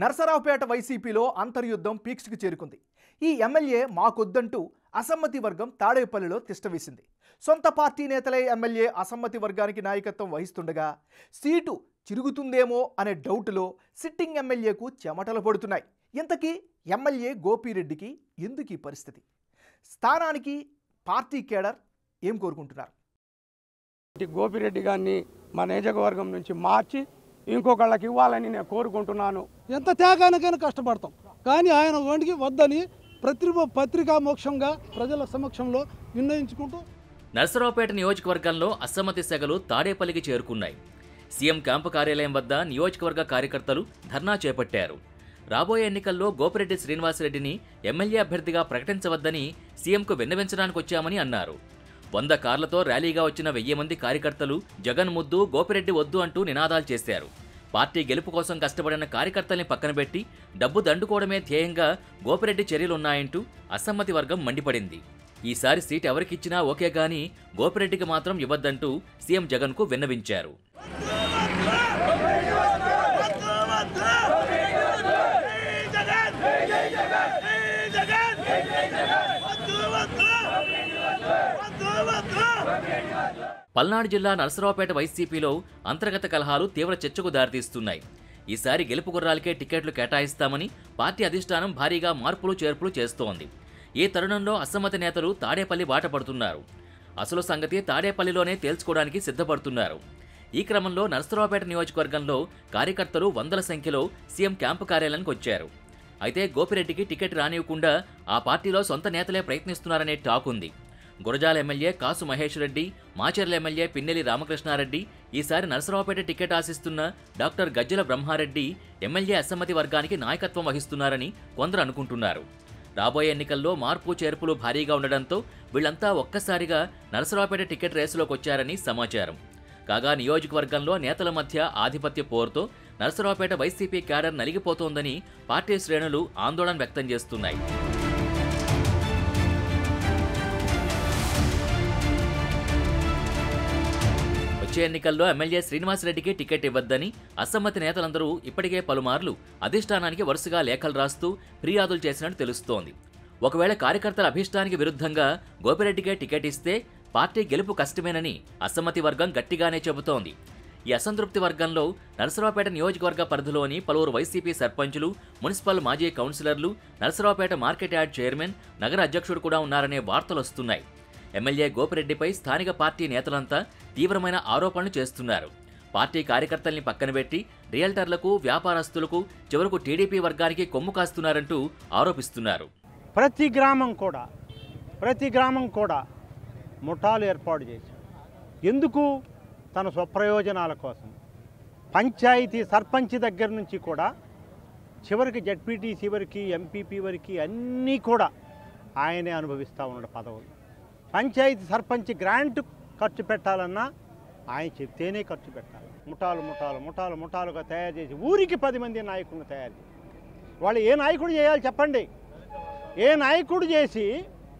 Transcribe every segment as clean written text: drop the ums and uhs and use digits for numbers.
నరసరావుపేట వైసీపీలో అంతర్యుద్ధం పీక్స్కి చేరుకుంది. ఈ ఎమ్మెల్యే మాకొద్దంటూ అసమ్మతి వర్గం తాడేపల్లిలో తిష్టవేసింది. సొంత పార్టీ నేతలే ఎమ్మెల్యే అసమ్మతి వర్గానికి నాయకత్వం వహిస్తుండగా సీటు చిరుగుతుందేమో అనే డౌట్లో సిట్టింగ్ ఎమ్మెల్యేకు చెమటలు పడుతున్నాయి. ఇంతకీ ఎమ్మెల్యే గోపిరెడ్డికి ఎందుకు ఈ పరిస్థితి? స్థానానికి పార్టీ కేడర్ ఏం కోరుకుంటున్నారు? గోపిరెడ్డి గారిని మా నియోజకవర్గం నుంచి మార్చి ఇంకొకళ్ళకి ఇవ్వాలని నేను కోరుకుంటున్నాను. ఎంత త్యాగానికైనా కష్టపడతాం, కానీ ఆయన వండికి వద్దని పత్రికా మోక్షంగా ప్రజల సమక్షంలో నిర్ణయించుకుంటూ నరసరావుపేట నియోజకవర్గంలో అసమ్మతి సెగలు తాడేపల్లికి చేరుకున్నాయి. సీఎం క్యాంపు కార్యాలయం వద్ద నియోజకవర్గ కార్యకర్తలు ధర్నా చేపట్టారు. రాబోయే ఎన్నికల్లో గోపిరెడ్డి శ్రీనివాసరెడ్డిని ఎమ్మెల్యే అభ్యర్థిగా ప్రకటించవద్దని సీఎంకు విన్నవించడానికి వచ్చామని అన్నారు. 100 కార్లతో ర్యాలీగా వచ్చిన 1000 మంది కార్యకర్తలు జగన్ ముద్దు, గోపిరెడ్డి వద్దు అంటూ నినాదాలు చేశారు. పార్టీ గెలుపు కోసం కష్టపడిన కార్యకర్తల్ని పక్కన పెట్టి డబ్బు దండుకోవడమే ధ్యేయంగా గోపిరెడ్డి చర్యలున్నాయంటూ అసమ్మతి వర్గం మండిపడింది. ఈసారి సీట్ ఎవరికిచ్చినా ఓకే గానీ గోపిరెడ్డికి మాత్రం ఇవ్వద్దంటూ సీఎం జగన్కు విన్నవించారు. పల్నాడు జిల్లా నరసరావుపేట వైసీపీలో అంతర్గత కలహాలు తీవ్ర చర్చకు దారితీస్తున్నాయి. ఈసారి గెలుపు గుర్రాలకే టికెట్లు కేటాయిస్తామని పార్టీ అధిష్టానం భారీగా మార్పులు చేర్పులు చేస్తోంది. ఈ తరుణంలో అసమ్మతి నేతలు తాడేపల్లి బాట పడుతున్నారు. అసలు సంగతి తాడేపల్లిలోనే తేల్చుకోవడానికి సిద్ధపడుతున్నారు. ఈ క్రమంలో నరసరావుపేట నియోజకవర్గంలో కార్యకర్తలు 100ల సంఖ్యలో సీఎం క్యాంపు కార్యాలయానికి వచ్చారు. అయితే గోపిరెడ్డికి టికెట్ రానివ్వకుండా ఆ పార్టీలో సొంత నేతలే ప్రయత్నిస్తున్నారనే టాక్ ఉంది. గురజాల ఎమ్మెల్యే కాసు మహేష్ రెడ్డి, మాచర్ల ఎమ్మెల్యే పిన్నెలి రామకృష్ణారెడ్డి, ఈసారి నరసరావుపేట టికెట్ ఆశిస్తున్న డాక్టర్ గజ్జల బ్రహ్మారెడ్డి ఎమ్మెల్యే అసమ్మతి వర్గానికి నాయకత్వం వహిస్తున్నారని కొందరు అనుకుంటున్నారు. రాబోయే ఎన్నికల్లో మార్పు చేర్పులు భారీగా ఉండడంతో వీళ్లంతా ఒక్కసారిగా నరసరావుపేట టికెట్ రేసులోకి వచ్చారని సమాచారం. కాగా నియోజకవర్గంలో నేతల మధ్య ఆధిపత్య పోరుతో నరసరావుపేట వైసీపీ క్యాడర్ నలిగిపోతోందని పార్టీ శ్రేణులు ఆందోళన వ్యక్తం చేస్తున్నాయి. వచ్చే ఎన్నికల్లో ఎమ్మెల్యే శ్రీనివాసరెడ్డికి టికెట్ ఇవ్వద్దని అసమ్మతి నేతలందరూ ఇప్పటికే పలుమార్లు అధిష్టానానికి వరుసగా లేఖలు రాస్తూ ఫిర్యాదులు చేసినట్టు తెలుస్తోంది. ఒకవేళ కార్యకర్తల అభిష్టానికి విరుద్ధంగా గోపిరెడ్డికే టికెట్ ఇస్తే పార్టీ గెలుపు కష్టమేనని అసమ్మతి వర్గం గట్టిగానే చెబుతోంది. ఈ అసంతృప్తి వర్గంలో నరసరావుపేట నియోజకవర్గ పరిధిలోని పలువురు వైసీపీ సర్పంచులు, మున్సిపల్ మాజీ కౌన్సిలర్లు, నరసరావుపేట మార్కెట్ యార్డ్ చైర్మన్, నగర అధ్యక్షుడు కూడా ఉన్నారనే వార్తలు వస్తున్నాయి. ఎమ్మెల్యే గోపిరెడ్డిపై స్థానిక పార్టీ నేతలంతా తీవ్రమైన ఆరోపణలు చేస్తున్నారు. పార్టీ కార్యకర్తల్ని పక్కన పెట్టి రియల్టర్లకు, వ్యాపారస్తులకు, చివరకు టీడీపీ వర్గానికి కొమ్ము కాస్తున్నారంటూ ఆరోపిస్తున్నారు. ప్రతి గ్రామం కూడా ముఠాలు ఏర్పాటు చేశారు. ఎందుకు? తన స్వప్రయోజనాల కోసం. పంచాయతీ సర్పంచ్ దగ్గర నుంచి కూడా చివరికి జడ్పీటీసీ వరకు, ఎంపీపీ వరకు అన్నీ కూడా ఆయనే అనుభవిస్తూ ఉన్నాడు పదవులు. పంచాయతీ సర్పంచ్ గ్రాంట్ ఖర్చు పెట్టాలన్నా ఆయన చెప్తేనే ఖర్చు పెట్టాలి. ముఠాలుగా తయారు చేసి ఊరికి 10 మంది నాయకులను తయారు చేసి వాళ్ళు ఏ నాయకుడు చేయాలి చెప్పండి? ఏ నాయకుడు చేసి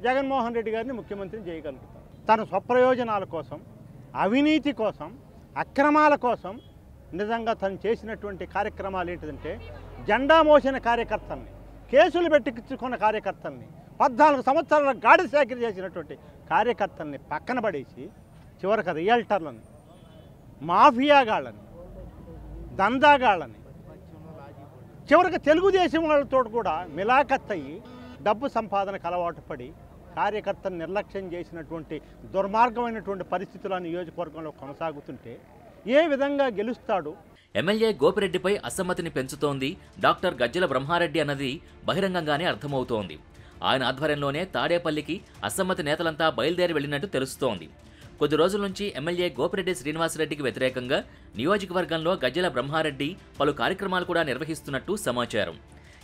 జగన్మోహన్ రెడ్డి గారిని ముఖ్యమంత్రిని చేయగలుగుతారు? తన స్వప్రయోజనాల కోసం, అవినీతి కోసం, అక్రమాల కోసం నిజంగా తను చేసినటువంటి కార్యక్రమాలు ఏంటిదంటే జెండా మోసిన కార్యకర్తల్ని, కేసులు పెట్టించుకున్న కార్యకర్తల్ని, 14 సంవత్సరాల గాడి సేకరణ చేసినటువంటి కార్యకర్తల్ని పక్కన పడేసి చివరికి రియల్టర్లని, మాఫియాగాళ్ళని, దందాగాళ్ళని, చివరికి తెలుగుదేశం వాళ్ళతో కూడా మిలాఖత్తయ్యి డబ్బు సంపాదనకు అలవాటు పడి కార్యకర్తను నిర్లక్ష్యం చేసినటువంటి దుర్మార్గమైనటువంటి పరిస్థితులు నియోజకవర్గంలో కొనసాగుతుంటే ఏ విధంగా గెలుస్తాడు? ఎమ్మెల్యే గోపిరెడ్డిపై అసమ్మతిని పెంచుతోంది డాక్టర్ గజ్జల బ్రహ్మారెడ్డి అన్నది బహిరంగంగానే అర్థమవుతోంది. ఆయన ఆధ్వర్యంలోనే తాడేపల్లికి అసమ్మతి నేతలంతా బయలుదేరి వెళ్లినట్టు తెలుస్తోంది. కొద్ది రోజుల నుంచి ఎమ్మెల్యే గోపిరెడ్డి శ్రీనివాసరెడ్డికి వ్యతిరేకంగా నియోజకవర్గంలో గజ్జల బ్రహ్మారెడ్డి పలు కార్యక్రమాలు కూడా నిర్వహిస్తున్నట్టు సమాచారం.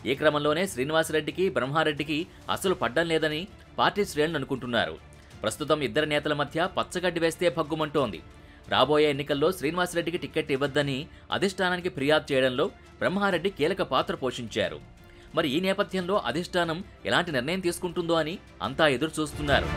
ఈ క్రమంలోనే శ్రీనివాసరెడ్డికి, బ్రహ్మారెడ్డికి అసలు పడ్డం లేదని పార్టీ శ్రేణులు అనుకుంటున్నారు. ప్రస్తుతం ఇద్దరు నేతల మధ్య పచ్చగడ్డి వేస్తే భగ్గుమంటోంది. రాబోయే ఎన్నికల్లో శ్రీనివాసరెడ్డికి టికెట్ ఇవ్వద్దని అధిష్టానానికి ఫిర్యాదు చేయడంలో బ్రహ్మారెడ్డి కీలక పాత్ర పోషించారు. మరి ఈ నేపథ్యంలో అధిష్టానం ఎలాంటి నిర్ణయం తీసుకుంటుందో అని అంతా ఎదురు చూస్తున్నారు.